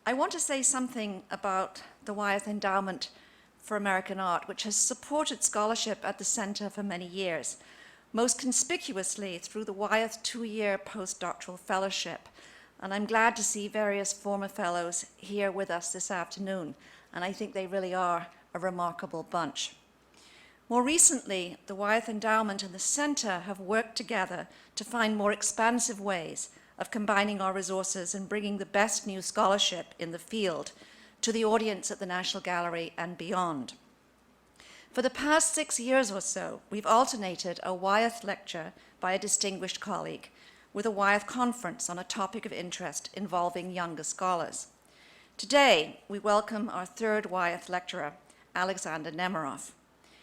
I want to say something about the Wyeth Endowment for American Art, which has supported scholarship at the Center for many years, most conspicuously through the Wyeth 2-year postdoctoral fellowship. And I'm glad to see various former fellows here with us this afternoon, and I think they really are a remarkable bunch. More recently, the Wyeth Endowment and the Center have worked together to find more expansive ways of combining our resources and bringing the best new scholarship in the field to the audience at the National Gallery and beyond. For the past 6 years or so, we've alternated a Wyeth lecture by a distinguished colleague with a Wyeth conference on a topic of interest involving younger scholars. Today, we welcome our third Wyeth lecturer, Alexander Nemiroff.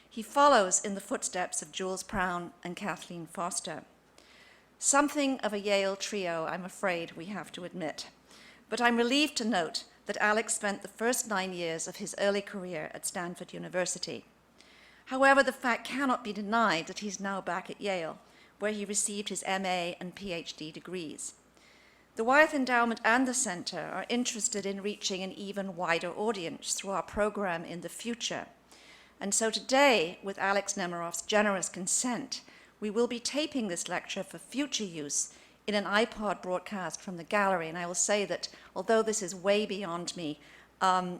He follows in the footsteps of Jules Prown and Kathleen Foster. Something of a Yale trio, I'm afraid we have to admit. But I'm relieved to note that Alex spent the first 9 years of his early career at Stanford University. However, the fact cannot be denied that he's now back at Yale, where he received his MA and PhD degrees. The Wyeth Endowment and the Center are interested in reaching an even wider audience through our program in the future. And so today, with Alex Nemiroff's generous consent, we will be taping this lecture for future use in an iPod broadcast from the gallery. And I will say that although this is way beyond me,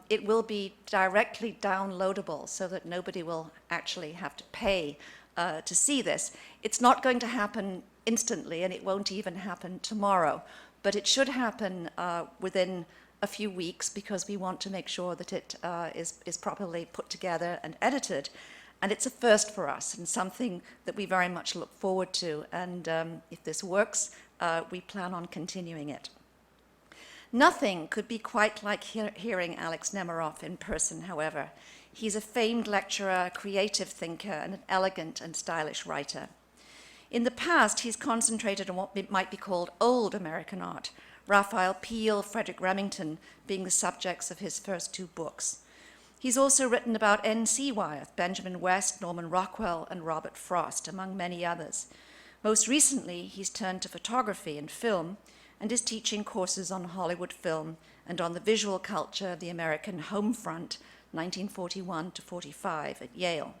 it will be directly downloadable so that nobody will actually have to pay to see this. It's not going to happen instantly, and it won't even happen tomorrow, but it should happen within a few weeks, because we want to make sure that it is properly put together and edited. And it's a first for us, and something that we very much look forward to. And if this works, we plan on continuing it. Nothing could be quite like hearing Alex Nemiroff in person, however. He's a famed lecturer, creative thinker, and an elegant and stylish writer. In the past, he's concentrated on what might be called old American art, Raphael Peale, Frederick Remington being the subjects of his first 2 books. He's also written about N.C. Wyeth, Benjamin West, Norman Rockwell, and Robert Frost, among many others. Most recently, he's turned to photography and film and is teaching courses on Hollywood film and on the visual culture of the American home front, 1941 to 45, at Yale.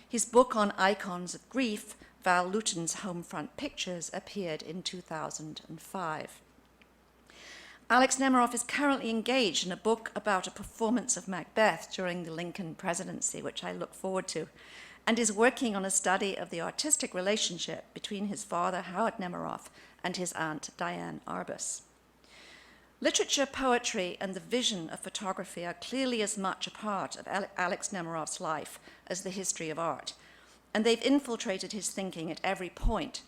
His book on icons of grief, Val Luton's Homefront Pictures, appeared in 2005. Alex Nemiroff is currently engaged in a book about a performance of Macbeth during the Lincoln presidency, which I look forward to, and is working on a study of the artistic relationship between his father, Howard Nemiroff, and his aunt, Diane Arbus. Literature, poetry, and the vision of photography are clearly as much a part of Alex Nemiroff's life as the history of art, and they've infiltrated his thinking at every point,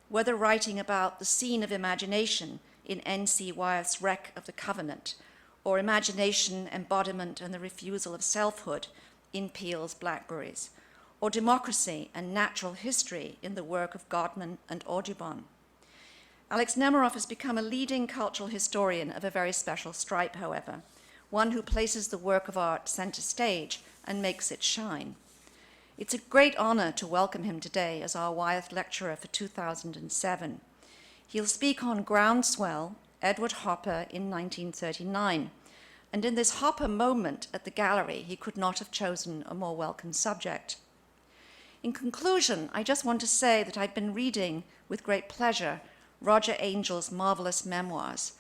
whether writing about the scene of imagination in N.C. Wyeth's Wreck of the Covenant, or imagination, embodiment, and the refusal of selfhood in Peale's Blackberries, or democracy and natural history in the work of Godman and Audubon. Alex Nemiroff has become a leading cultural historian of a very special stripe, however, one who places the work of art center stage and makes it shine. It's a great honor to welcome him today as our Wyeth lecturer for 2007. He'll speak on Groundswell, Edward Hopper in 1939. And in this Hopper moment at the gallery, he could not have chosen a more welcome subject. In conclusion, I just want to say that I've been reading with great pleasure Roger Angel's marvelous memoirs.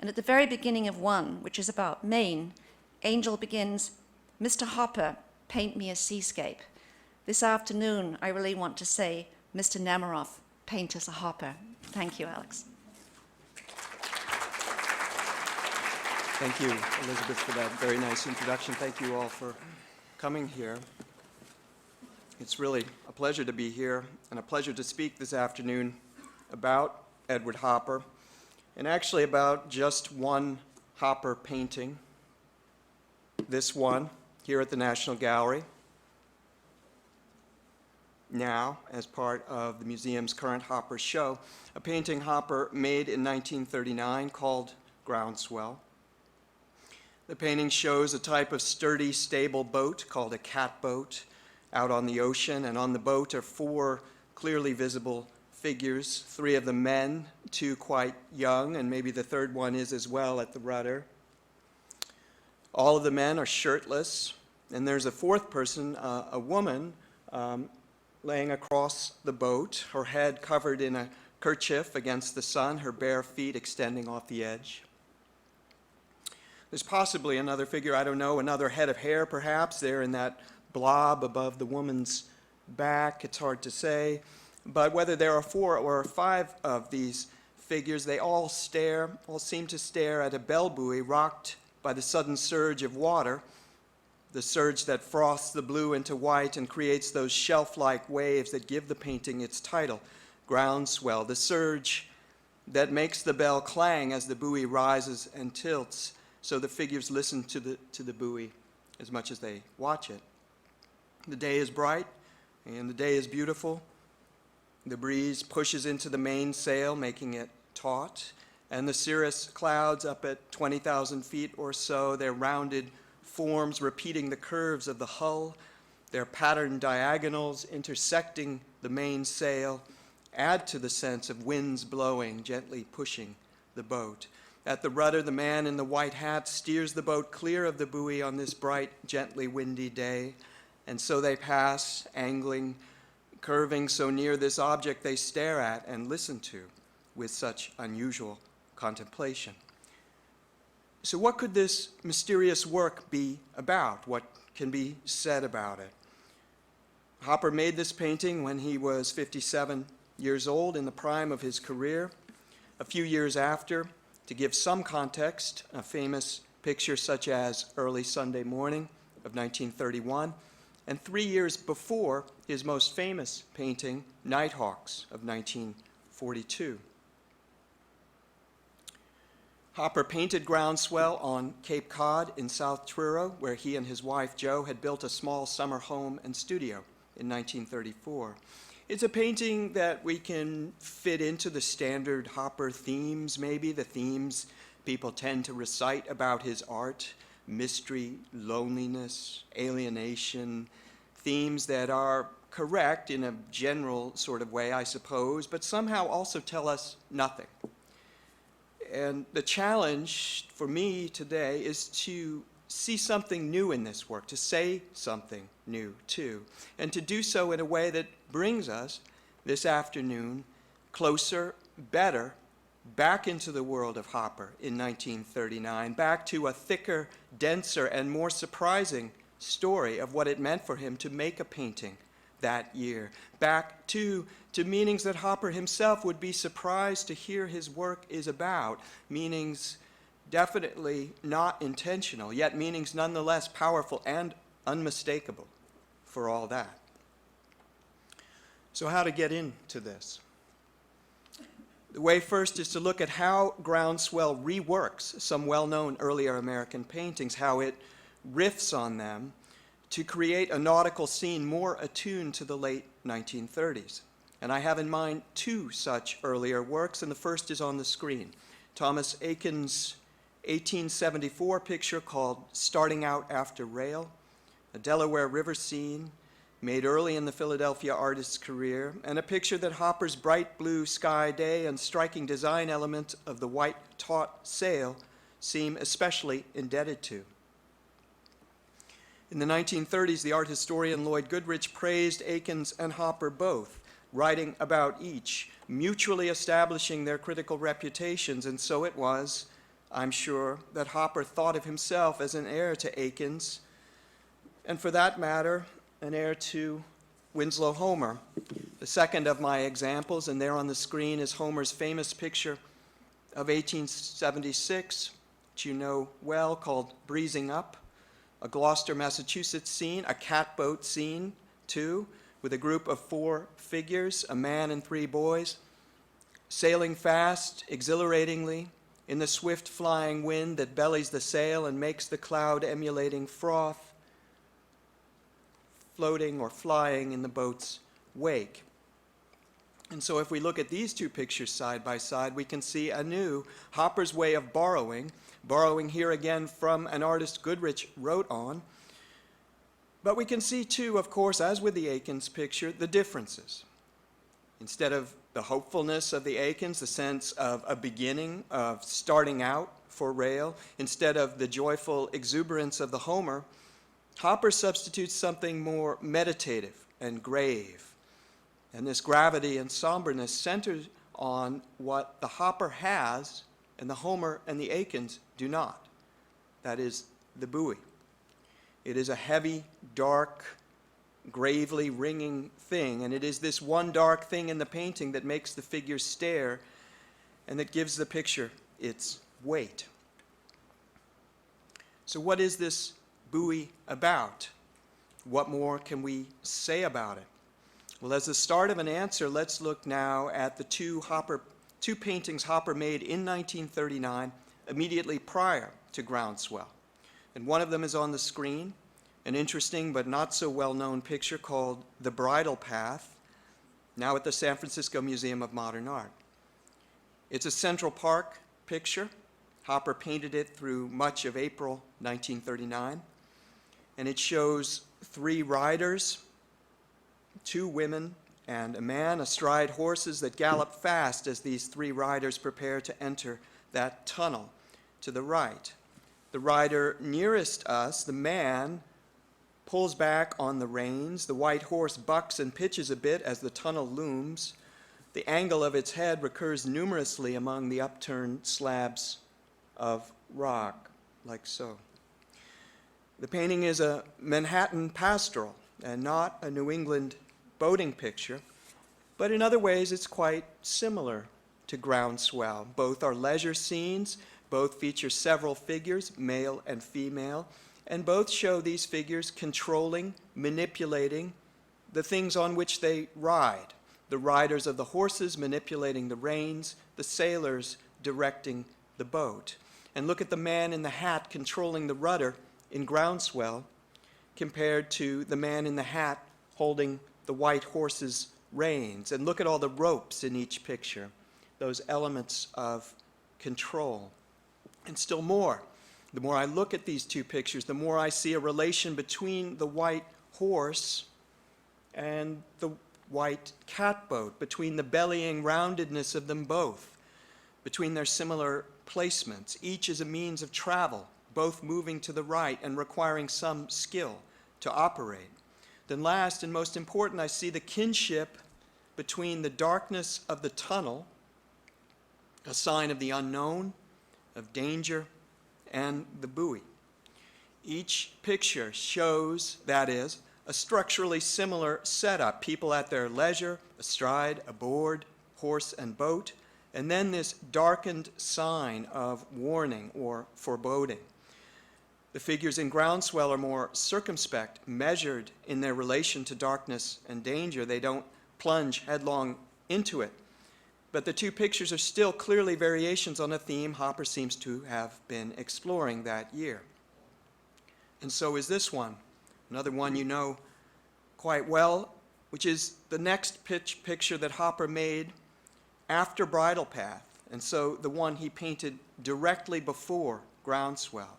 And at the very beginning of one, which is about Maine, Angel begins, "Mr. Hopper, paint me a seascape." This afternoon, I really want to say, Mr. Nemiroff, paint us a hopper. Thank you, Alex. Thank you, Elizabeth, for that very nice introduction. Thank you all for coming here. It's really a pleasure to be here and a pleasure to speak this afternoon about Edward Hopper, and actually about just one Hopper painting, this one here at the National Gallery, now as part of the museum's current Hopper show, a painting Hopper made in 1939 called Groundswell. The painting shows a type of sturdy, stable boat called a catboat out on the ocean, and on the boat are 4 clearly visible figures, 3 of them men, 2 quite young, and maybe the third one is as well at the rudder. All of the men are shirtless, and there's a fourth person, a woman, laying across the boat, her head covered in a kerchief against the sun, her bare feet extending off the edge. There's possibly another figure, I don't know, another head of hair perhaps, there in that blob above the woman's back. It's hard to say. But whether there are 4 or 5 of these figures, they all seem to stare at a bell buoy rocked by the sudden surge of water, the surge that froths the blue into white and creates those shelf-like waves that give the painting its title, Groundswell, the surge that makes the bell clang as the buoy rises and tilts, so the figures listen to the buoy as much as they watch it. The day is bright, and the day is beautiful. The breeze pushes into the mainsail, making it taut, and the cirrus clouds up at 20,000 feet or so, their rounded forms repeating the curves of the hull, their patterned diagonals intersecting the mainsail, add to the sense of winds blowing, gently pushing the boat. At the rudder, the man in the white hat steers the boat clear of the buoy on this bright, gently windy day, and so they pass, angling, curving so near this object they stare at and listen to with such unusual contemplation. So what could this mysterious work be about? What can be said about it? Hopper made this painting when he was 57 years old, in the prime of his career. A few years after, to give some context, a famous picture such as Early Sunday Morning of 1931, and 3 years before his most famous painting, Nighthawks of 1942. Hopper painted Groundswell on Cape Cod in South Truro, where he and his wife Jo had built a small summer home and studio in 1934. It's a painting that we can fit into the standard Hopper themes, maybe, the themes people tend to recite about his art: mystery, loneliness, alienation, themes that are correct in a general sort of way, I suppose, but somehow also tell us nothing. And the challenge for me today is to see something new in this work, to say something new too, and to do so in a way that brings us this afternoon closer, better, back into the world of Hopper in 1939, back to a thicker, denser, and more surprising story of what it meant for him to make a painting that year, back to meanings that Hopper himself would be surprised to hear his work is about, meanings definitely not intentional, yet meanings nonetheless powerful and unmistakable for all that. So how to get into this? The way first is to look at how Groundswell reworks some well-known earlier American paintings, how it riffs on them to create a nautical scene more attuned to the late 1930s. And I have in mind 2 such earlier works, and the first is on the screen. Thomas Eakins' 1874 picture called Starting Out After Rail, a Delaware River scene made early in the Philadelphia artist's career, and a picture that Hopper's bright blue sky day and striking design element of the white taut sail seem especially indebted to. In the 1930s, the art historian Lloyd Goodrich praised Eakins and Hopper both, writing about each, mutually establishing their critical reputations, and so it was, I'm sure, that Hopper thought of himself as an heir to Eakins, and for that matter, an heir to Winslow Homer. The second of my examples, and there on the screen, is Homer's famous picture of 1876, which you know well, called Breezing Up, a Gloucester, Massachusetts scene, a catboat scene, too, with a group of 4 figures, a man and 3 boys, sailing fast, exhilaratingly, in the swift flying wind that bellies the sail and makes the cloud emulating froth, floating or flying in the boat's wake. And so if we look at these 2 pictures side by side, we can see anew Hopper's way of borrowing here again from an artist Goodrich wrote on. But we can see too, of course, as with the Eakins picture, the differences. Instead of the hopefulness of the Eakins, the sense of a beginning, of starting out for rail. Instead of the joyful exuberance of the Homer, Hopper substitutes something more meditative and grave. And this gravity and somberness centers on what the Hopper has and the Homer and the Aikens do not. That is the buoy. It is a heavy, dark, gravely ringing thing, and it is this one dark thing in the painting that makes the figures stare and that gives the picture its weight. So what is this buoy about? What more can we say about it? Well, as the start of an answer, let's look now at the two paintings Hopper made in 1939, immediately prior to Groundswell. And one of them is on the screen, an interesting but not so well-known picture called The Bridle Path, now at the San Francisco Museum of Modern Art. It's a Central Park picture. Hopper painted it through much of April 1939, and it shows three riders, two women and a man astride horses that gallop fast as these three riders prepare to enter that tunnel to the right. The rider nearest us, the man, pulls back on the reins. The white horse bucks and pitches a bit as the tunnel looms. The angle of its head recurs numerously among the upturned slabs of rock, like so. The painting is a Manhattan pastoral and not a New England boating picture, but in other ways it's quite similar to Groundswell. Both are leisure scenes, both feature several figures, male and female, and both show these figures controlling, manipulating the things on which they ride. The riders of the horses manipulating the reins, the sailors directing the boat. And look at the man in the hat controlling the rudder in Groundswell compared to the man in the hat holding the white horse's reins. And look at all the ropes in each picture, those elements of control. And still more, the more I look at these two pictures, the more I see a relation between the white horse and the white catboat, between the bellying roundedness of them both, between their similar placements. Each is a means of travel, both moving to the right and requiring some skill to operate. Then last and most important, I see the kinship between the darkness of the tunnel, a sign of the unknown, of danger, and the buoy. Each picture shows, that is, a structurally similar setup, people at their leisure, astride, aboard, horse and boat, and then this darkened sign of warning or foreboding. The figures in Groundswell are more circumspect, measured in their relation to darkness and danger. They don't plunge headlong into it. But the two pictures are still clearly variations on a theme Hopper seems to have been exploring that year. And so is this one, another one you know quite well, which is the next picture that Hopper made after Bridle Path, and so the one he painted directly before Groundswell.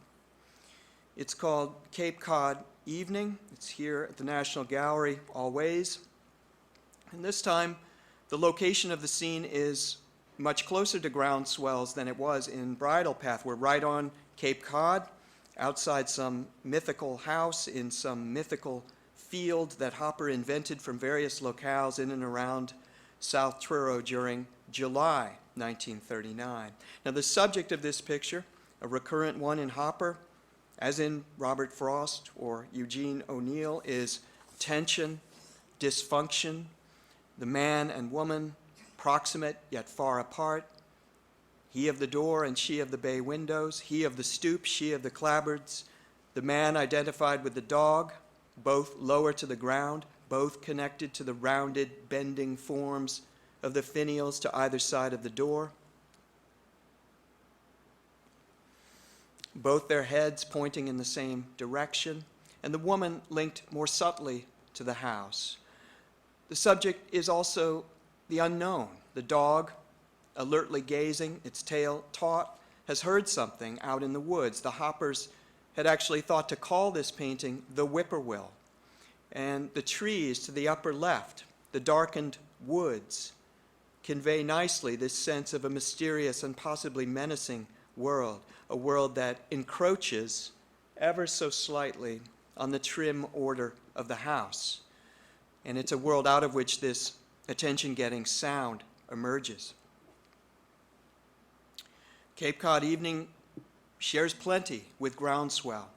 It's called Cape Cod Evening. It's here at the National Gallery always. And this time, the location of the scene is much closer to Groundswell's than it was in Bridle Path. We're right on Cape Cod, outside some mythical house in some mythical field that Hopper invented from various locales in and around South Truro during July 1939. Now, the subject of this picture, a recurrent one in Hopper, as in Robert Frost or Eugene O'Neill, is tension, dysfunction, the man and woman proximate yet far apart, he of the door and she of the bay windows, he of the stoop, she of the clapboards, the man identified with the dog, both lower to the ground, both connected to the rounded, bending forms of the finials to either side of the door, both their heads pointing in the same direction, and the woman linked more subtly to the house. The subject is also the unknown. The dog, alertly gazing, its tail taut, has heard something out in the woods. The Hoppers had actually thought to call this painting The Whippoorwill. And the trees to the upper left, the darkened woods, convey nicely this sense of a mysterious and possibly menacing world, a world that encroaches ever so slightly on the trim order of the house. And it's a world out of which this attention-getting sound emerges. Cape Cod evening shares plenty with groundswell.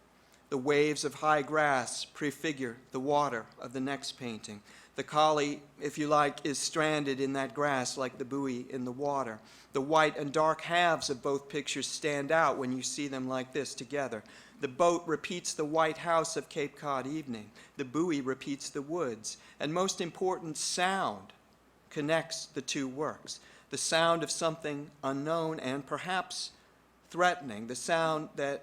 The waves of high grass prefigure the water of the next painting. The collie, if you like, is stranded in that grass like the buoy in the water. The white and dark halves of both pictures stand out when you see them like this together. The boat repeats the white house of Cape Cod evening. The buoy repeats the woods. And most important, sound connects the two works. The sound of something unknown and perhaps threatening. The sound that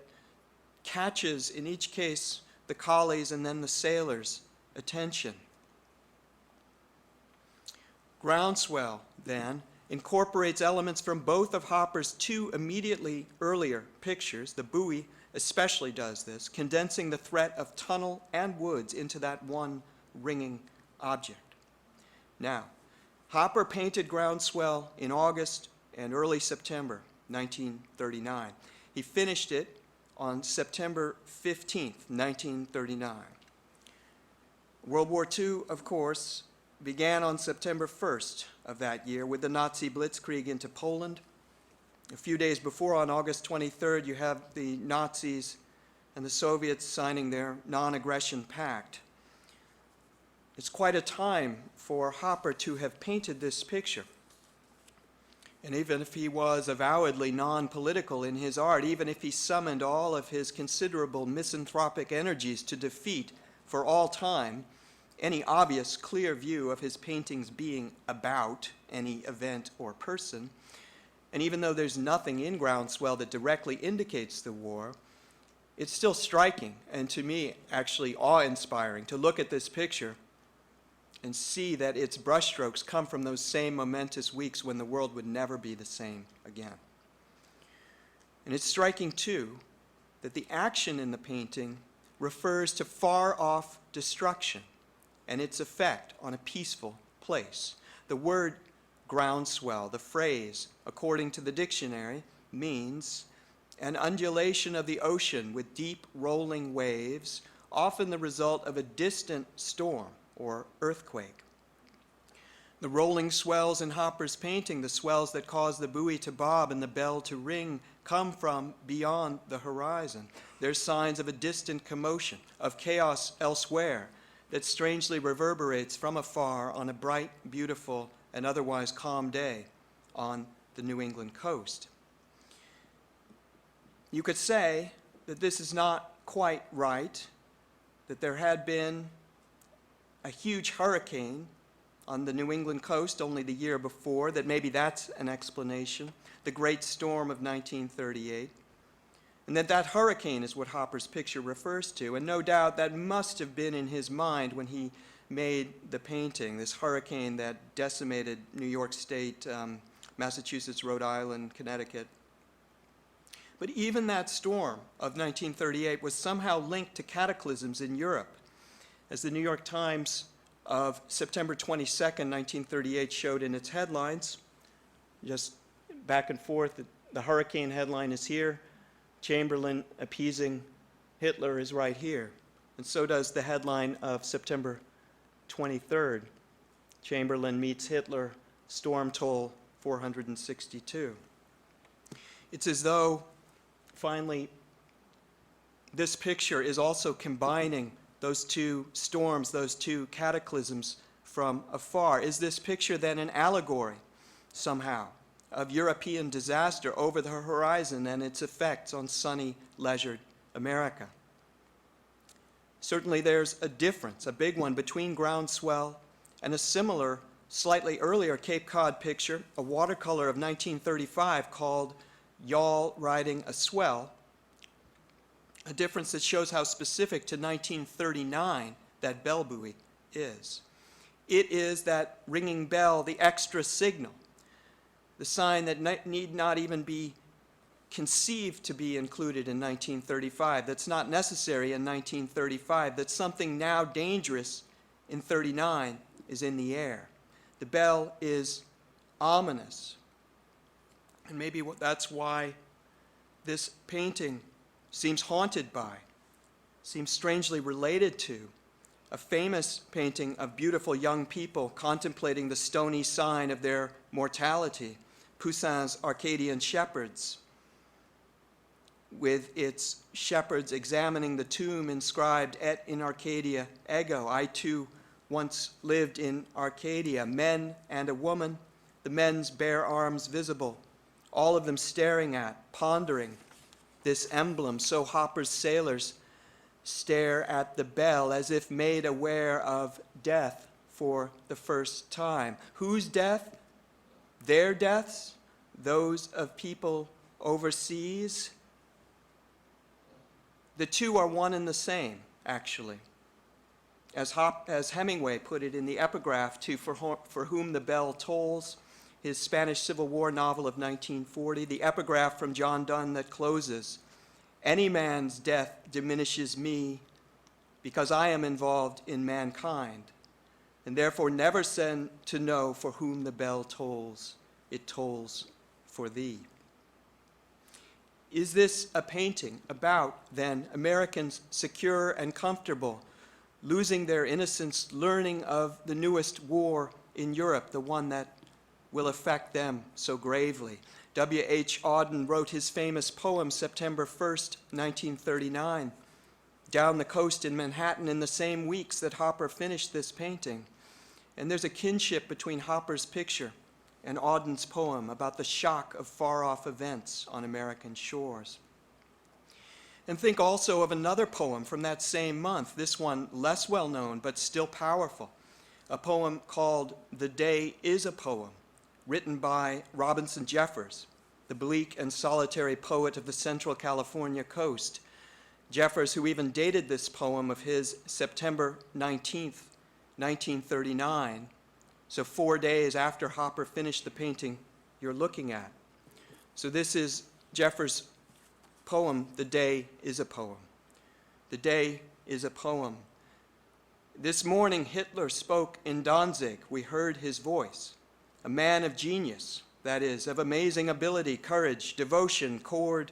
catches, in each case, the collie's and then the sailor's attention. Groundswell, then, incorporates elements from both of Hopper's two immediately earlier pictures. The buoy especially does this, condensing the threat of tunnel and woods into that one ringing object. Now, Hopper painted Groundswell in August and early September 1939. He finished it on September 15th, 1939. World War II, of course, began on September 1st of that year with the Nazi blitzkrieg into Poland. A few days before, on August 23rd, you have the Nazis and the Soviets signing their non-aggression pact. It's quite a time for Hopper to have painted this picture. And even if he was avowedly non-political in his art, even if he summoned all of his considerable misanthropic energies to defeat for all time any obvious, clear view of his paintings being about any event or person, and even though there's nothing in Groundswell that directly indicates the war, it's still striking, and to me, actually awe-inspiring, to look at this picture and see that its brushstrokes come from those same momentous weeks when the world would never be the same again. And it's striking, too, that the action in the painting refers to far-off destruction and its effect on a peaceful place. The word groundswell, the phrase, according to the dictionary, means an undulation of the ocean with deep rolling waves, often the result of a distant storm or earthquake. The rolling swells in Hopper's painting, the swells that cause the buoy to bob and the bell to ring, come from beyond the horizon. There's signs of a distant commotion, of chaos elsewhere, that strangely reverberates from afar on a bright, beautiful, and otherwise calm day on the New England coast. You could say that this is not quite right, that there had been a huge hurricane on the New England coast only the year before, that maybe that's an explanation, the Great Storm of 1938, and that hurricane is what Hopper's picture refers to, and no doubt that must have been in his mind when he made the painting, this hurricane that decimated New York State, Massachusetts, Rhode Island, Connecticut. But even that storm of 1938 was somehow linked to cataclysms in Europe. As the New York Times of September 22nd, 1938 showed in its headlines, just back and forth, the hurricane headline is here, Chamberlain appeasing Hitler is right here. And so does the headline of September 23rd, Chamberlain meets Hitler, storm toll 462. It's as though, finally, this picture is also combining those two storms, those two cataclysms from afar. Is this picture then an allegory, somehow, of European disaster over the horizon and its effects on sunny, leisured America? Certainly there's a difference, a big one, between Groundswell and a similar, slightly earlier Cape Cod picture, a watercolor of 1935 called Yawl Riding a Swell, a difference that shows how specific to 1939 that bell buoy is. It is that ringing bell, the extra signal, the sign that need not even be conceived to be included in 1935, that's not necessary in 1935, that something now dangerous in 39 is in the air. The bell is ominous. And maybe that's why this painting seems haunted by, seems strangely related to, a famous painting of beautiful young people contemplating the stony sign of their mortality, Poussin's Arcadian Shepherds, with its shepherds examining the tomb inscribed, Et in Arcadia ego, I too once lived in Arcadia, men and a woman, the men's bare arms visible, all of them staring at, pondering this emblem. So Hopper's sailors stare at the bell as if made aware of death for the first time. Whose death? Their deaths? Those of people overseas? The two are one and the same, actually. As Hemingway put it in the epigraph to For Whom the Bell Tolls, his Spanish Civil War novel of 1940, the epigraph from John Donne that closes, any man's death diminishes me because I am involved in mankind, and therefore never send to know for whom the bell tolls. It tolls for thee. Is this a painting about, then, Americans secure and comfortable, losing their innocence, learning of the newest war in Europe, the one that will affect them so gravely? W.H. Auden wrote his famous poem, September 1st, 1939, down the coast in Manhattan in the same weeks that Hopper finished this painting. And there's a kinship between Hopper's picture and Auden's poem about the shock of far-off events on American shores. And think also of another poem from that same month, this one less well-known but still powerful, a poem called The Day is a Poem, written by Robinson Jeffers, the bleak and solitary poet of the Central California coast. Jeffers, who even dated this poem of his September 19th, 1939, so 4 days after Hopper finished the painting you're looking at. So this is Jeffers' poem, The Day is a Poem. The day is a poem. This morning Hitler spoke in Danzig. We heard his voice. A man of genius, that is, of amazing ability, courage, devotion, poured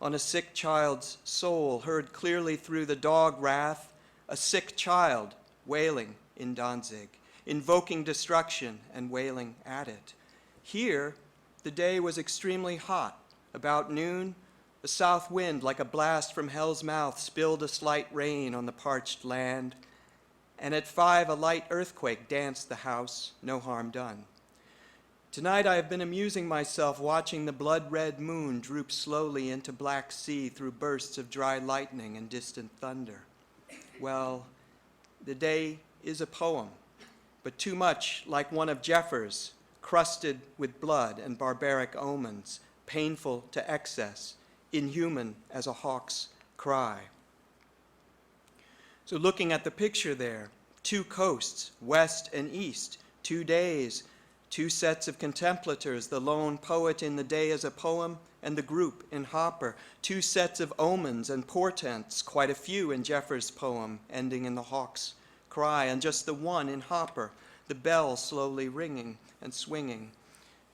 on a sick child's soul, heard clearly through the dog wrath, a sick child wailing in Danzig, invoking destruction and wailing at it. Here, the day was extremely hot. About noon, a south wind, like a blast from hell's mouth, spilled a slight rain on the parched land, and at 5, a light earthquake danced the house, no harm done. Tonight I have been amusing myself watching the blood-red moon droop slowly into Black Sea through bursts of dry lightning and distant thunder. Well, the day is a poem, but too much like one of Jeffers, crusted with blood and barbaric omens, painful to excess, inhuman as a hawk's cry. So looking at the picture there, two coasts, west and east, 2 days, 2 sets of contemplators, the lone poet in The Day as a Poem and the group in Hopper, 2 sets of omens and portents, quite a few in Jeffers' poem, ending in the hawk's cry, and just the one in Hopper, the bell slowly ringing and swinging.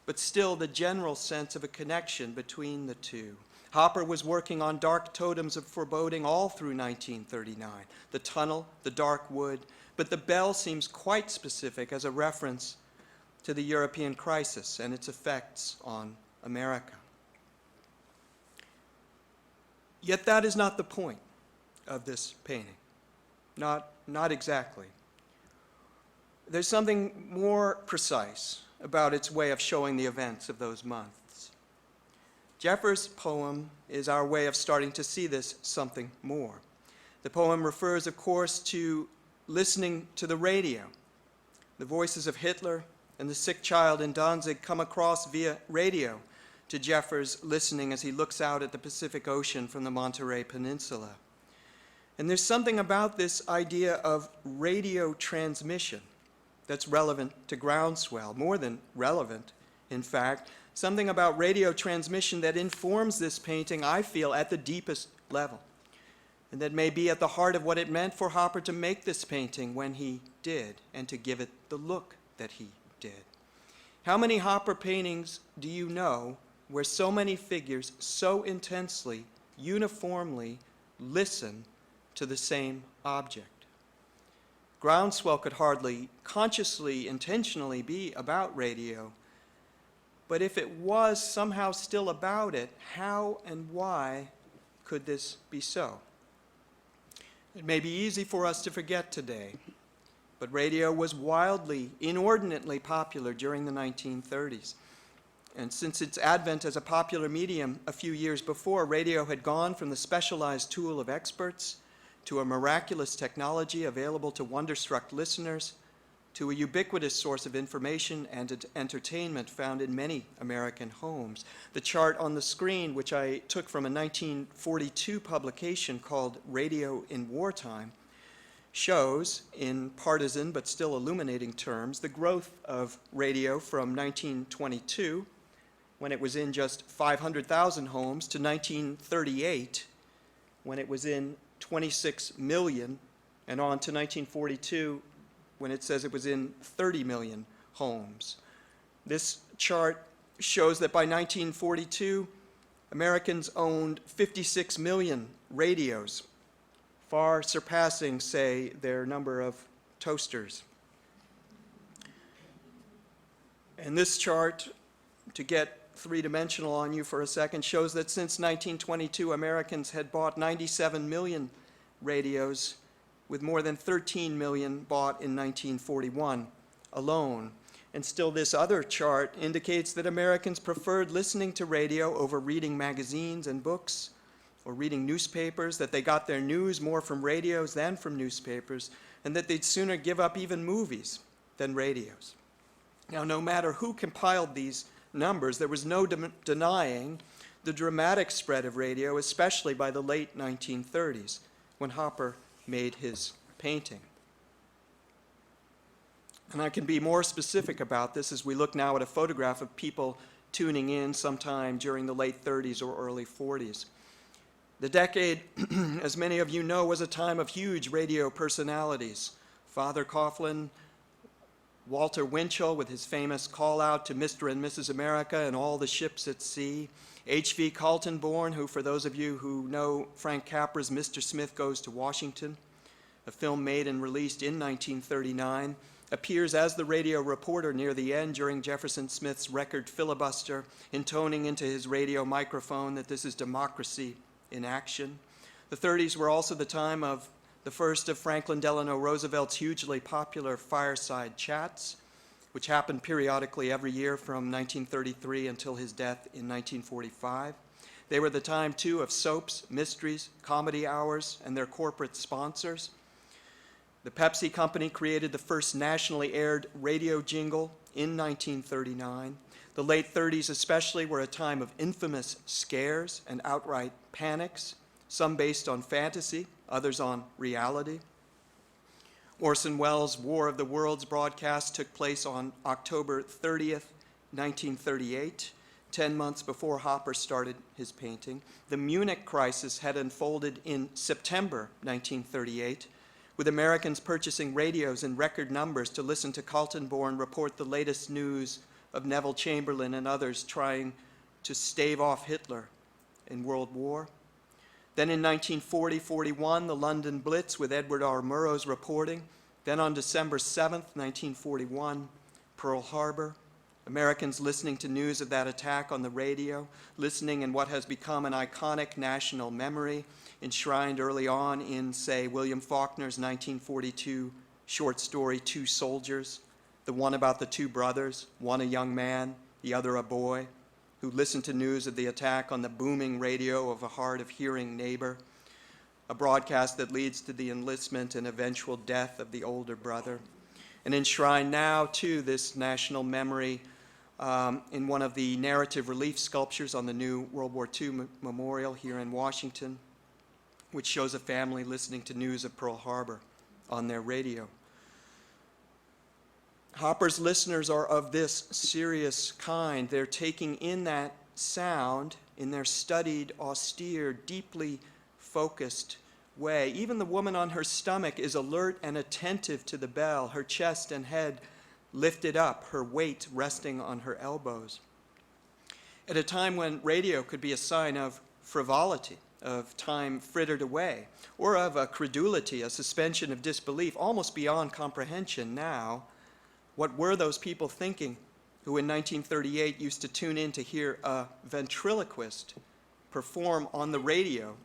But still the general sense of a connection between the two. Hopper was working on dark totems of foreboding all through 1939, the tunnel, the dark wood, but the bell seems quite specific as a reference to the European crisis and its effects on America. Yet that is not the point of this painting. Not exactly. There's something more precise about its way of showing the events of those months. Jeffers' poem is our way of starting to see this something more. The poem refers, of course, to listening to the radio. The voices of Hitler and the sick child in Danzig come across via radio to Jeffers listening as he looks out at the Pacific Ocean from the Monterey Peninsula. And there's something about this idea of radio transmission that's relevant to Groundswell, more than relevant, in fact, something about radio transmission that informs this painting, I feel, at the deepest level, and that may be at the heart of what it meant for Hopper to make this painting when he did, and to give it the look that he did. How many Hopper paintings do you know where so many figures so intensely, uniformly listen to the same object. Groundswell could hardly consciously, intentionally be about radio, but if it was somehow still about it, how and why could this be so? It may be easy for us to forget today, but radio was wildly, inordinately popular during the 1930s. And since its advent as a popular medium a few years before, radio had gone from the specialized tool of experts to a miraculous technology available to wonderstruck listeners, to a ubiquitous source of information and entertainment found in many American homes. The chart on the screen, which I took from a 1942 publication called Radio in Wartime, shows, in partisan but still illuminating terms, the growth of radio from 1922, when it was in just 500,000 homes, to 1938, when it was in 26 million, and on to 1942, when it says it was in 30 million homes. This chart shows that by 1942, Americans owned 56 million radios, far surpassing, say, their number of toasters. And this chart, to get three-dimensional on you for a second, shows that since 1922, Americans had bought 97 million radios, with more than 13 million bought in 1941 alone. And still, this other chart indicates that Americans preferred listening to radio over reading magazines and books or reading newspapers, that they got their news more from radios than from newspapers, and that they'd sooner give up even movies than radios. Now, no matter who compiled these numbers, there was no denying the dramatic spread of radio, especially by the late 1930s, when Hopper made his painting. And I can be more specific about this as we look now at a photograph of people tuning in sometime during the late 30s or early 40s. The decade, as many of you know, was a time of huge radio personalities. Father Coughlin, Walter Winchell with his famous call out to Mr. and Mrs. America and all the ships at sea. H.V. Kaltenborn, who, for those of you who know Frank Capra's Mr. Smith Goes to Washington, a film made and released in 1939, appears as the radio reporter near the end during Jefferson Smith's record filibuster, intoning into his radio microphone that this is democracy in action. The 30s were also the time of the first of Franklin Delano Roosevelt's hugely popular fireside chats, which happened periodically every year from 1933 until his death in 1945. They were the time, too, of soaps, mysteries, comedy hours, and their corporate sponsors. The Pepsi Company created the first nationally aired radio jingle in 1939. The late 30s especially were a time of infamous scares and outright panics, some based on fantasy, others on reality. Orson Welles' War of the Worlds broadcast took place on October 30th, 1938, 10 months before Hopper started his painting. The Munich crisis had unfolded in September 1938, with Americans purchasing radios in record numbers to listen to Kaltenborn report the latest news of Neville Chamberlain and others trying to stave off Hitler in World War. Then in 1940-41, the London Blitz with Edward R. Murrow's reporting. Then on December 7th, 1941, Pearl Harbor. Americans listening to news of that attack on the radio, listening in what has become an iconic national memory, enshrined early on in, say, William Faulkner's 1942 short story, Two Soldiers, the one about the two brothers, one a young man, the other a boy, who listened to news of the attack on the booming radio of a hard-of-hearing neighbor, a broadcast that leads to the enlistment and eventual death of the older brother. And enshrined now, too, this national memory in one of the narrative relief sculptures on the new World War II memorial here in Washington, which shows a family listening to news of Pearl Harbor on their radio. Hopper's listeners are of this serious kind. They're taking in that sound in their studied, austere, deeply focused way. Even the woman on her stomach is alert and attentive to the bell, her chest and head lifted up, her weight resting on her elbows. at a time when radio could be a sign of frivolity, of time frittered away, or of a credulity, a suspension of disbelief, almost beyond comprehension now. What were those people thinking who in 1938 used to tune in to hear a ventriloquist perform on the radio,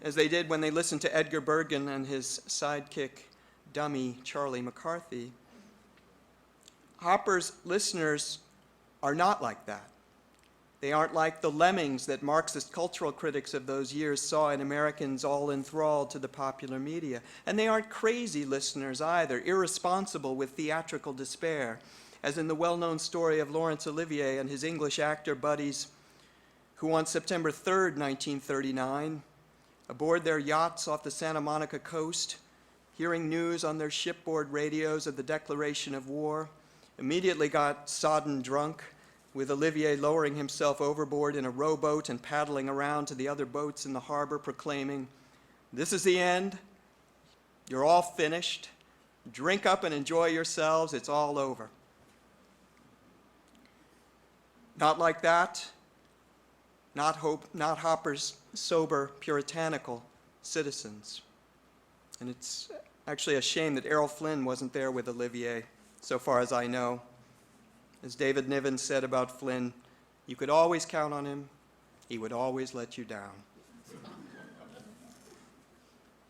as they did when they listened to Edgar Bergen and his sidekick dummy Charlie McCarthy? Hopper's listeners are not like that. They aren't like the lemmings that Marxist cultural critics of those years saw in Americans all enthralled to the popular media. And they aren't crazy listeners either, irresponsible with theatrical despair, as in the well-known story of Laurence Olivier and his English actor buddies who on September 3rd, 1939, aboard their yachts off the Santa Monica coast, hearing news on their shipboard radios of the declaration of war, immediately got sodden drunk, with Olivier lowering himself overboard in a rowboat and paddling around to the other boats in the harbor, proclaiming, "This is the end. You're all finished. Drink up and enjoy yourselves. It's all over." Not like that. Not Hopper's sober, puritanical citizens. And it's actually a shame that Errol Flynn wasn't there with Olivier, so far as I know. As David Niven said about Flynn, you could always count on him. He would always let you down.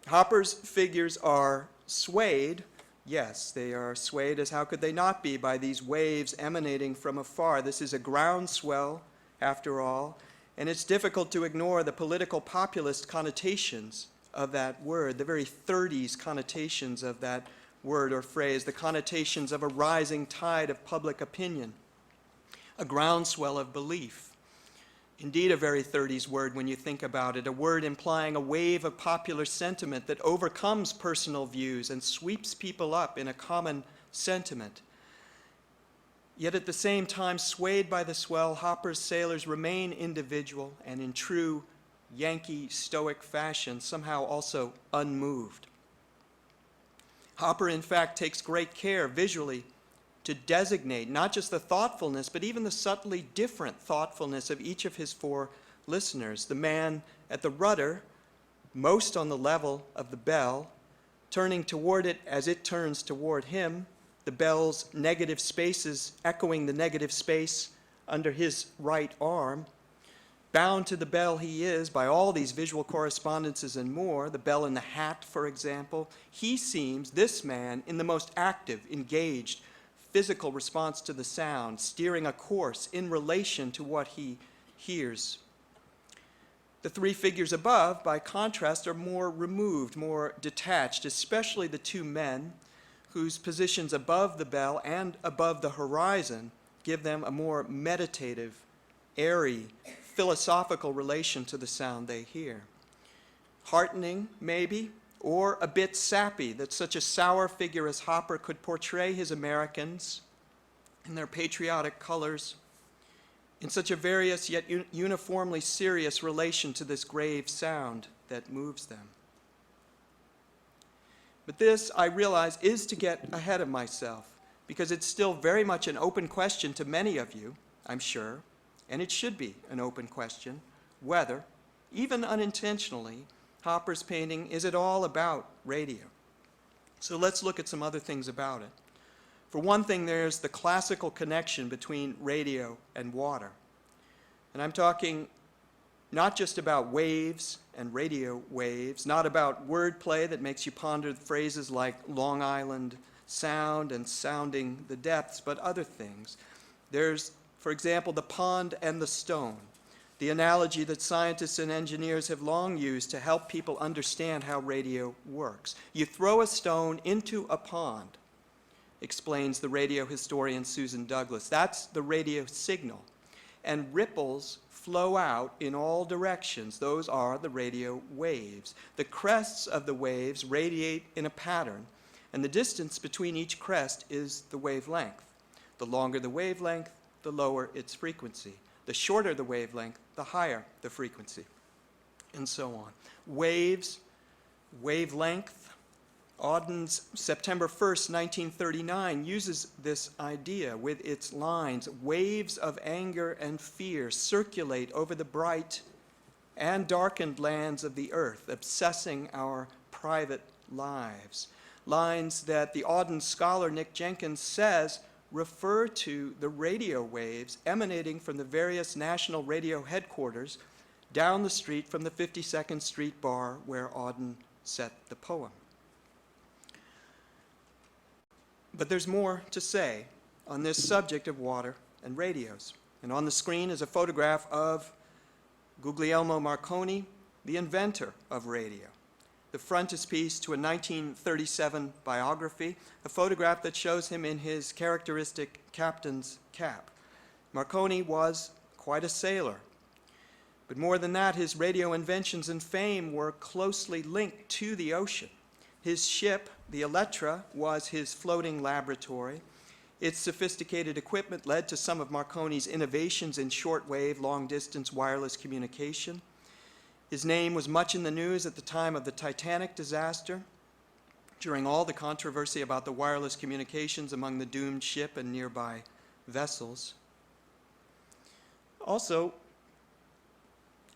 Hopper's figures are swayed. Yes, they are swayed, as how could they not be, by these waves emanating from afar. This is a groundswell, after all, and it's difficult to ignore the political populist connotations of that word, the very 30s connotations of that word or phrase, the connotations of a rising tide of public opinion, a groundswell of belief. Indeed, a very 30s word when you think about it, a word implying a wave of popular sentiment that overcomes personal views and sweeps people up in a common sentiment. Yet at the same time, swayed by the swell, Hopper's sailors remain individual and in true Yankee stoic fashion, somehow also unmoved. Hopper, in fact, takes great care visually to designate not just the thoughtfulness, but even the subtly different thoughtfulness of each of his four listeners. The man at the rudder, most on the level of the bell, turning toward it as it turns toward him, the bell's negative spaces echoing the negative space under his right arm. Bound to the bell he is by all these visual correspondences and more, the bell in the hat, for example. He seems, this man, in the most active, engaged, physical response to the sound, steering a course in relation to what he hears. The three figures above, by contrast, are more removed, more detached, especially the two men whose positions above the bell and above the horizon give them a more meditative, airy, philosophical relation to the sound they hear. Heartening, maybe, or a bit sappy that such a sour figure as Hopper could portray his Americans in their patriotic colors in such a various yet uniformly serious relation to this grave sound that moves them. But this, I realize, is to get ahead of myself, because it's still very much an open question to many of you, I'm sure, and it should be an open question, whether, even unintentionally, Hopper's painting is at all about radio. So let's look at some other things about it. For one thing, there's the classical connection between radio and water. And I'm talking not just about waves and radio waves, not about wordplay that makes you ponder phrases like Long Island sound and sounding the depths, but other things. There's, for example, the pond and the stone, the analogy that scientists and engineers have long used to help people understand how radio works. You throw a stone into a pond, explains the radio historian Susan Douglas. That's the radio signal. And ripples flow out in all directions. Those are the radio waves. The crests of the waves radiate in a pattern, and the distance between each crest is the wavelength. The longer the wavelength, the lower its frequency. The shorter the wavelength, the higher the frequency, and so on. Waves, wavelength, Auden's September 1st, 1939 uses this idea with its lines, "Waves of anger and fear circulate over the bright and darkened lands of the earth, obsessing our private lives." Lines that the Auden scholar Nick Jenkins says refer to the radio waves emanating from the various national radio headquarters down the street from the 52nd Street bar where Auden set the poem. But there's more to say on this subject of water and radios. And on the screen is a photograph of Guglielmo Marconi, the inventor of radio. The frontispiece to a 1937 biography, a photograph that shows him in his characteristic captain's cap. Marconi was quite a sailor. But more than that, his radio inventions and fame were closely linked to the ocean. His ship, the Elettra, was his floating laboratory. Its sophisticated equipment led to some of Marconi's innovations in shortwave, long-distance wireless communication. His name was much in the news at the time of the Titanic disaster, during all the controversy about the wireless communications among the doomed ship and nearby vessels. Also,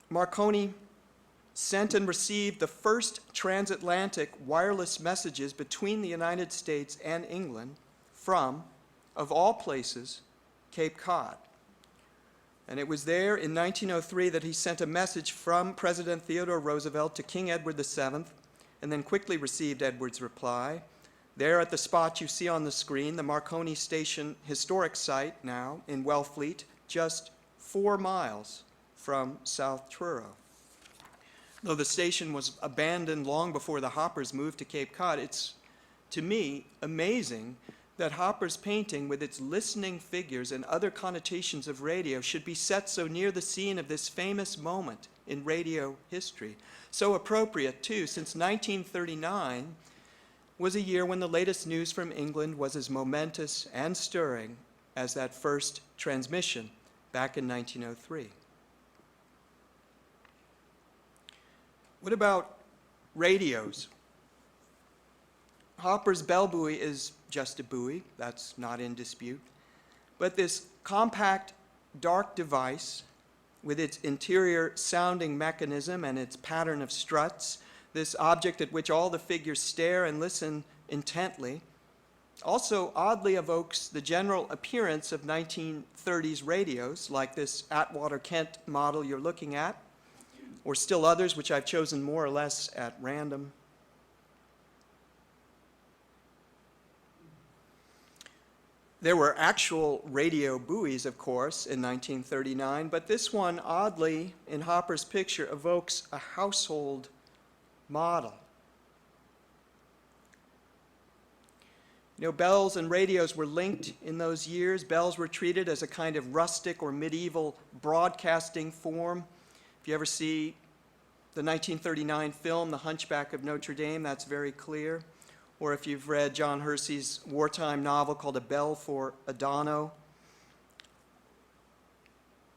Marconi sent and received the first transatlantic wireless messages between the United States and England from, of all places, Cape Cod. And it was there in 1903 that he sent a message from President Theodore Roosevelt to King Edward VII, and then quickly received Edward's reply. There at the spot you see on the screen, the Marconi Station historic site now in Wellfleet, just 4 miles from South Truro. Though the station was abandoned long before the Hoppers moved to Cape Cod, it's, to me, amazing that Hopper's painting, with its listening figures and other connotations of radio, should be set so near the scene of this famous moment in radio history. So appropriate, too, since 1939 was a year when the latest news from England was as momentous and stirring as that first transmission back in 1903. What about radios? Hopper's bell buoy is just a buoy, that's not in dispute. But this compact, dark device, with its interior sounding mechanism and its pattern of struts, this object at which all the figures stare and listen intently, also oddly evokes the general appearance of 1930s radios, like this Atwater Kent model you're looking at, or still others which I've chosen more or less at random. There were actual radio buoys, of course, in 1939, but this one, oddly, in Hopper's picture, evokes a household model. You know, bells and radios were linked in those years. Bells were treated as a kind of rustic or medieval broadcasting form. If you ever see the 1939 film, The Hunchback of Notre Dame, that's very clear. Or if you've read John Hersey's wartime novel called A Bell for Adano.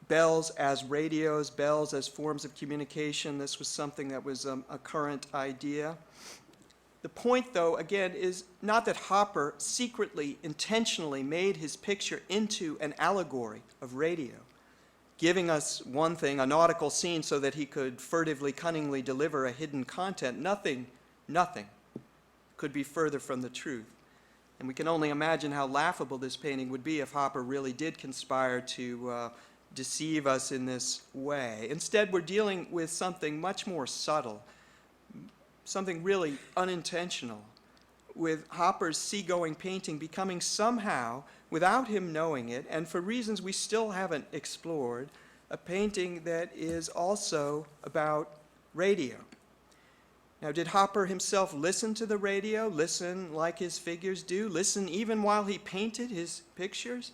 Bells as radios, bells as forms of communication, this was something that was a current idea. The point, though, again, is not that Hopper secretly, intentionally made his picture into an allegory of radio, giving us one thing, a nautical scene, so that he could furtively, cunningly deliver a hidden content. Nothing could be further from the truth. And we can only imagine how laughable this painting would be if Hopper really did conspire to deceive us in this way. Instead, we're dealing with something much more subtle, something really unintentional, with Hopper's seagoing painting becoming somehow, without him knowing it, and for reasons we still haven't explored, a painting that is also about radio. Now, did Hopper himself listen to the radio, listen like his figures do, listen even while he painted his pictures?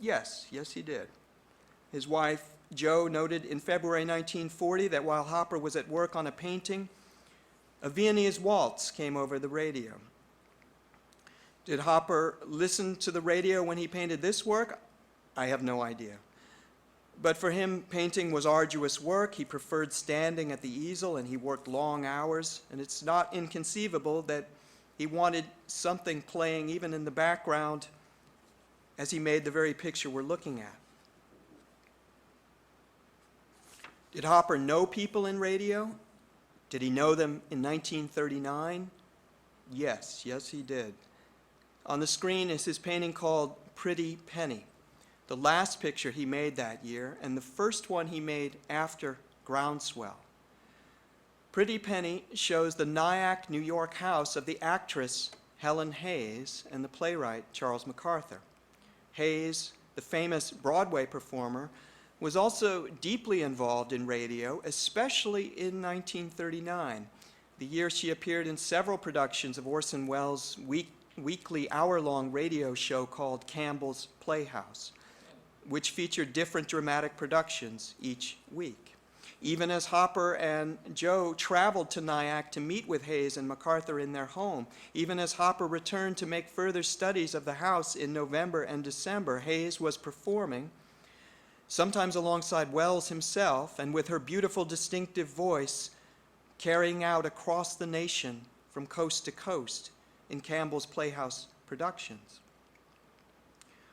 Yes, he did. His wife, Jo, noted in February 1940 that while Hopper was at work on a painting, a Viennese waltz came over the radio. Did Hopper listen to the radio when he painted this work? I have no idea. But for him, painting was arduous work. He preferred standing at the easel, and he worked long hours. And it's not inconceivable that He wanted something playing even in the background as he made the very picture we're looking at. Did Hopper know people in radio? Did he know them in 1939? Yes, he did. On the screen is his painting called Pretty Penny, the last picture he made that year, and the first one he made after Groundswell. Pretty Penny shows the Nyack, New York house of the actress Helen Hayes and the playwright Charles MacArthur. Hayes, the famous Broadway performer, was also deeply involved in radio, especially in 1939, the year she appeared in several productions of Orson Welles' weekly hour-long radio show called Campbell's Playhouse, which featured different dramatic productions each week. Even as Hopper and Joe traveled to Nyack to meet with Hayes and MacArthur in their home, even as Hopper returned to make further studies of the house in November and December, Hayes was performing, sometimes alongside Welles himself, and with her beautiful, distinctive voice, carrying out across the nation from coast to coast in Campbell's Playhouse productions.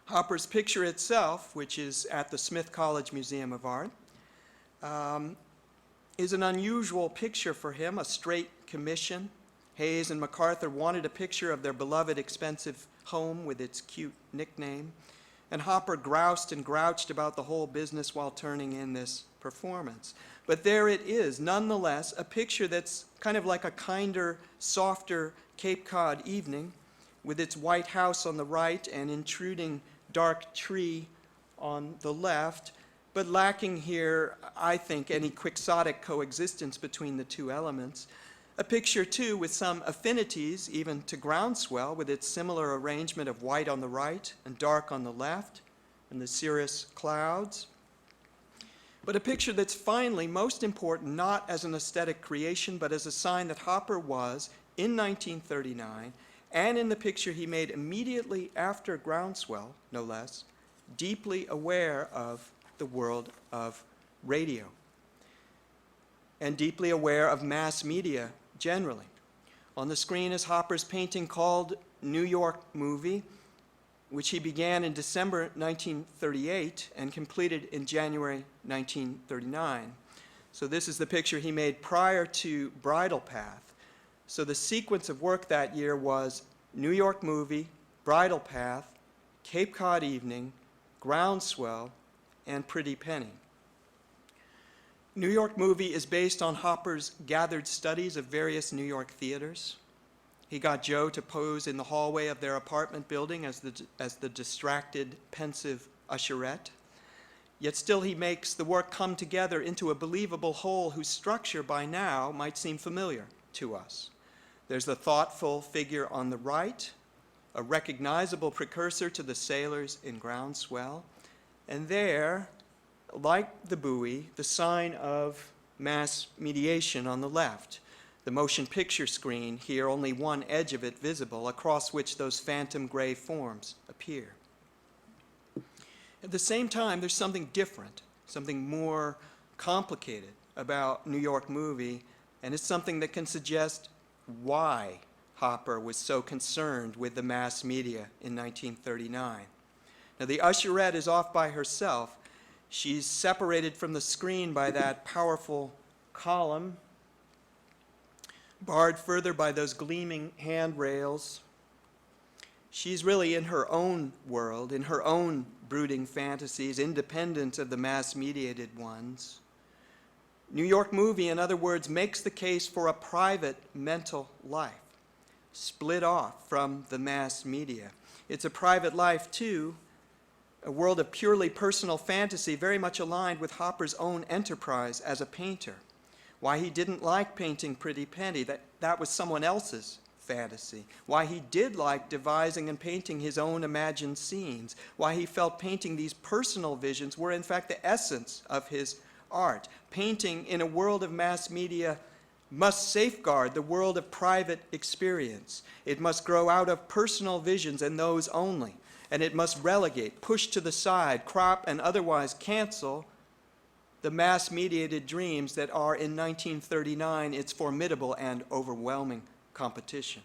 Hopper's picture itself, which is at the Smith College Museum of Art, is an unusual picture for him, a straight commission. Hayes and MacArthur wanted a picture of their beloved, expensive home with its cute nickname, and Hopper groused and grouched about the whole business while turning in this performance. But there it is, nonetheless, a picture that's kind of like a kinder, softer Cape Cod evening, with its white house on the right and intruding dark tree on the left, but lacking here, I think, any quixotic coexistence between the two elements. A picture, too, with some affinities, even to Groundswell, with its similar arrangement of white on the right and dark on the left, and the cirrus clouds. But a picture that's finally most important, not as an aesthetic creation, but as a sign that Hopper was, in 1939, and in the picture he made immediately after Groundswell, no less, deeply aware of the world of radio, and deeply aware of mass media generally. On the screen is Hopper's painting called New York Movie, which he began in December 1938 and completed in January 1939. So this is the picture he made prior to Bridle Path. So the sequence of work that year was New York Movie, Bridle Path, Cape Cod Evening, Groundswell, and Pretty Penny. New York Movie is based on Hopper's gathered studies of various New York theaters. He got Joe to pose in the hallway of their apartment building as the distracted, pensive usherette. Yet still he makes the work come together into a believable whole whose structure by now might seem familiar to us. There's the thoughtful figure on the right, a recognizable precursor to the sailors in Groundswell, and there, like the buoy, the sign of mass mediation on the left, the motion picture screen, here only one edge of it visible, across which those phantom gray forms appear. At the same time, there's something different, something more complicated about New York Movie, and it's something that can suggest why Hopper was so concerned with the mass media in 1939. Now, the usherette is off by herself. She's separated from the screen by that powerful column, barred further by those gleaming handrails. She's really in her own world, in her own brooding fantasies, independent of the mass-mediated ones. New York Movie, in other words, makes the case for a private mental life, split off from the mass media. It's a private life, too, a world of purely personal fantasy, very much aligned with Hopper's own enterprise as a painter. Why he didn't like painting Pretty Penny, that was someone else's fantasy. Why he did like devising and painting his own imagined scenes. Why he felt painting these personal visions were in fact the essence of his art. Painting in a world of mass media must safeguard the world of private experience. It must grow out of personal visions and those only. And it must relegate, push to the side, crop, and otherwise cancel the mass-mediated dreams that are, in 1939, its formidable and overwhelming competition.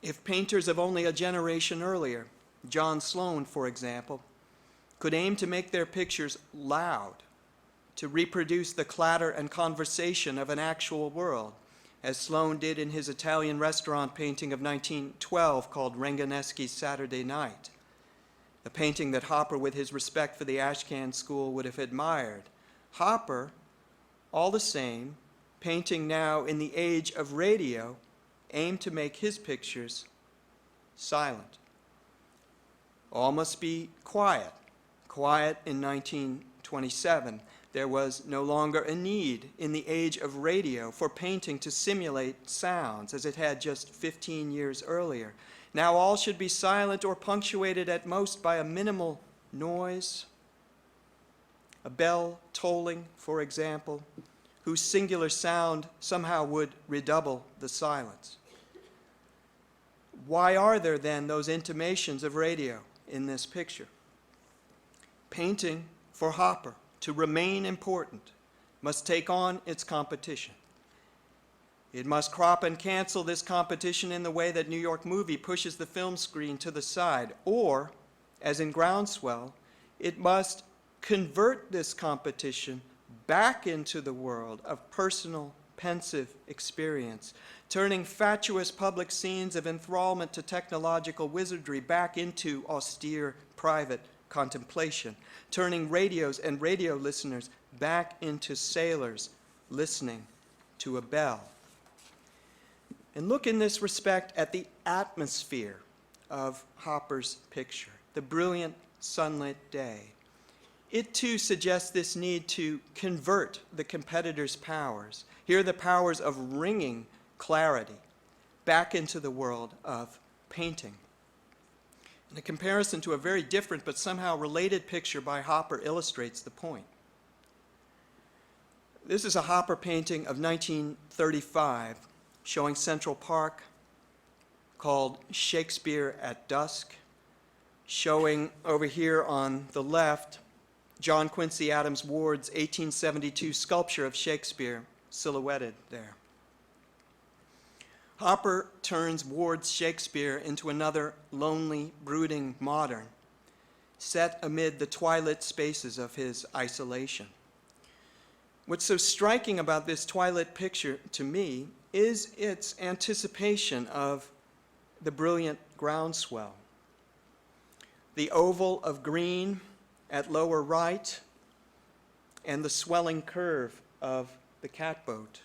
If painters of only a generation earlier, John Sloan, for example, could aim to make their pictures loud, to reproduce the clatter and conversation of an actual world, as Sloan did in his Italian restaurant painting of 1912 called Renganeschi's Saturday Night, a painting that Hopper, with his respect for the Ashcan school, would have admired. Hopper, all the same, painting now in the age of radio, aimed to make his pictures silent. All must be quiet. Quiet in 1927. There was no longer a need in the age of radio for painting to simulate sounds as it had just 15 years earlier. Now all should be silent or punctuated at most by a minimal noise. A bell tolling, for example, whose singular sound somehow would redouble the silence. Why are there then those intimations of radio in this picture? Painting, for Hopper, to remain important, must take on its competition. It must crop and cancel this competition in the way that New York Movie pushes the film screen to the side, or, as in Groundswell, it must convert this competition back into the world of personal, pensive experience, turning fatuous public scenes of enthrallment to technological wizardry back into austere private contemplation, turning radios and radio listeners back into sailors listening to a bell. And look in this respect at the atmosphere of Hopper's picture, the brilliant sunlit day. It too suggests this need to convert the competitor's powers, here the powers of ringing clarity, back into the world of painting. And a comparison to a very different but somehow related picture by Hopper illustrates the point. This is a Hopper painting of 1935 showing Central Park called Shakespeare at Dusk, showing over here on the left John Quincy Adams Ward's 1872 sculpture of Shakespeare silhouetted there. Hopper turns Ward's Shakespeare into another lonely, brooding modern, set amid the twilit spaces of his isolation. What's so striking about this twilit picture to me is its anticipation of the brilliant Groundswell. The oval of green at lower right and the swelling curve of the catboat.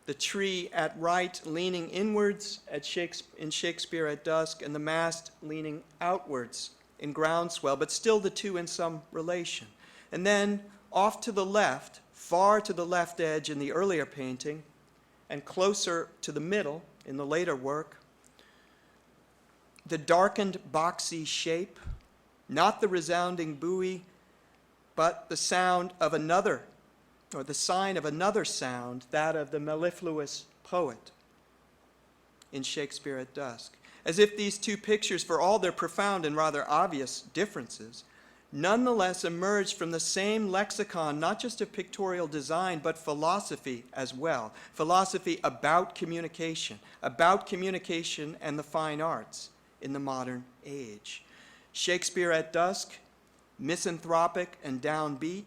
The tree at right leaning inwards in Shakespeare at Dusk, and the mast leaning outwards in Groundswell, but still the two in some relation. And then off to the left, far to the left edge in the earlier painting, and closer to the middle in the later work, the darkened boxy shape, not the resounding buoy, but the sound of another, or the sign of another sound, that of the mellifluous poet in Shakespeare at Dusk. As if these two pictures, for all their profound and rather obvious differences, nonetheless emerged from the same lexicon, not just of pictorial design, but philosophy as well. Philosophy about communication and the fine arts in the modern age. Shakespeare at Dusk, misanthropic and downbeat,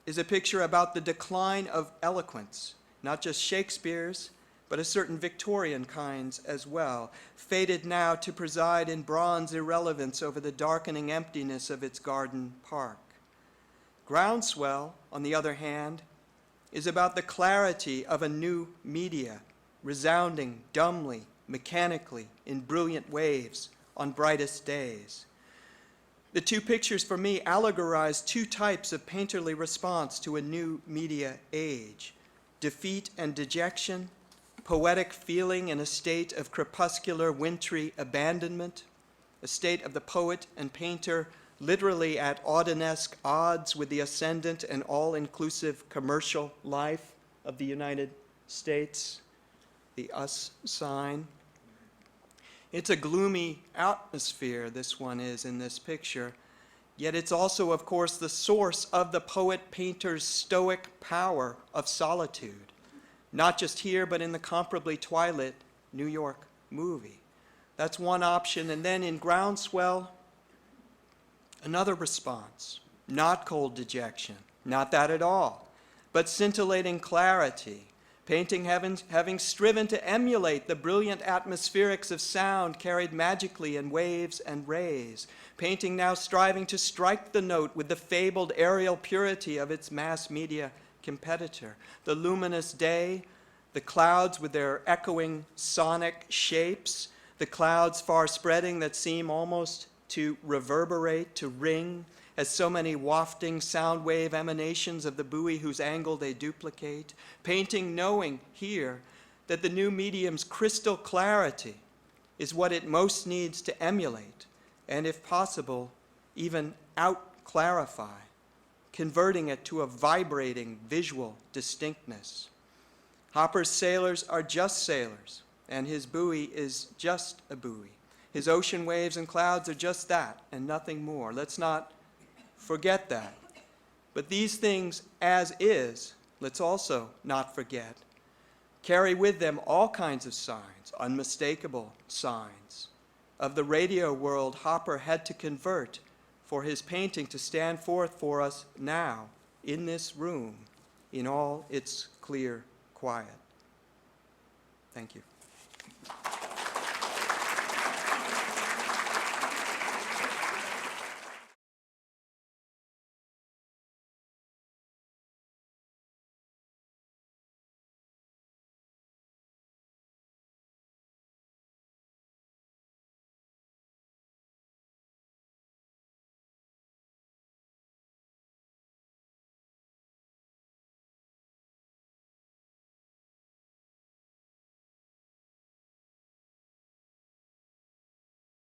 is a picture about the decline of eloquence, not just Shakespeare's, but a certain Victorian kinds as well, fated now to preside in bronze irrelevance over the darkening emptiness of its garden park. Groundswell, on the other hand, is about the clarity of a new media, resounding dumbly, mechanically, in brilliant waves on brightest days. The two pictures for me allegorize two types of painterly response to a new media age: defeat and dejection, poetic feeling in a state of crepuscular, wintry abandonment, a state of the poet and painter literally at Audenesque odds with the ascendant and all-inclusive commercial life of the United States, the us sign. It's a gloomy atmosphere, this one is in this picture, yet it's also, of course, the source of the poet-painter's stoic power of solitude, not just here, but in the comparably twilit New York Movie. That's one option. And then in Groundswell, another response. Not cold dejection, not that at all, but scintillating clarity. Painting having striven to emulate the brilliant atmospherics of sound carried magically in waves and rays. Painting now striving to strike the note with the fabled aerial purity of its mass media competitor. The luminous day, the clouds with their echoing sonic shapes, the clouds far spreading that seem almost to reverberate, to ring, as so many wafting sound wave emanations of the buoy whose angle they duplicate. Painting knowing here that the new medium's crystal clarity is what it most needs to emulate, and if possible, even out-clarify, converting it to a vibrating visual distinctness. Hopper's sailors are just sailors, and his buoy is just a buoy. His ocean waves and clouds are just that, and nothing more. Let's not forget that. But these things as is, let's also not forget, carry with them all kinds of signs, unmistakable signs. Of the radio world Hopper had to convert for his painting to stand forth for us now, in this room, in all its clear quiet. Thank you.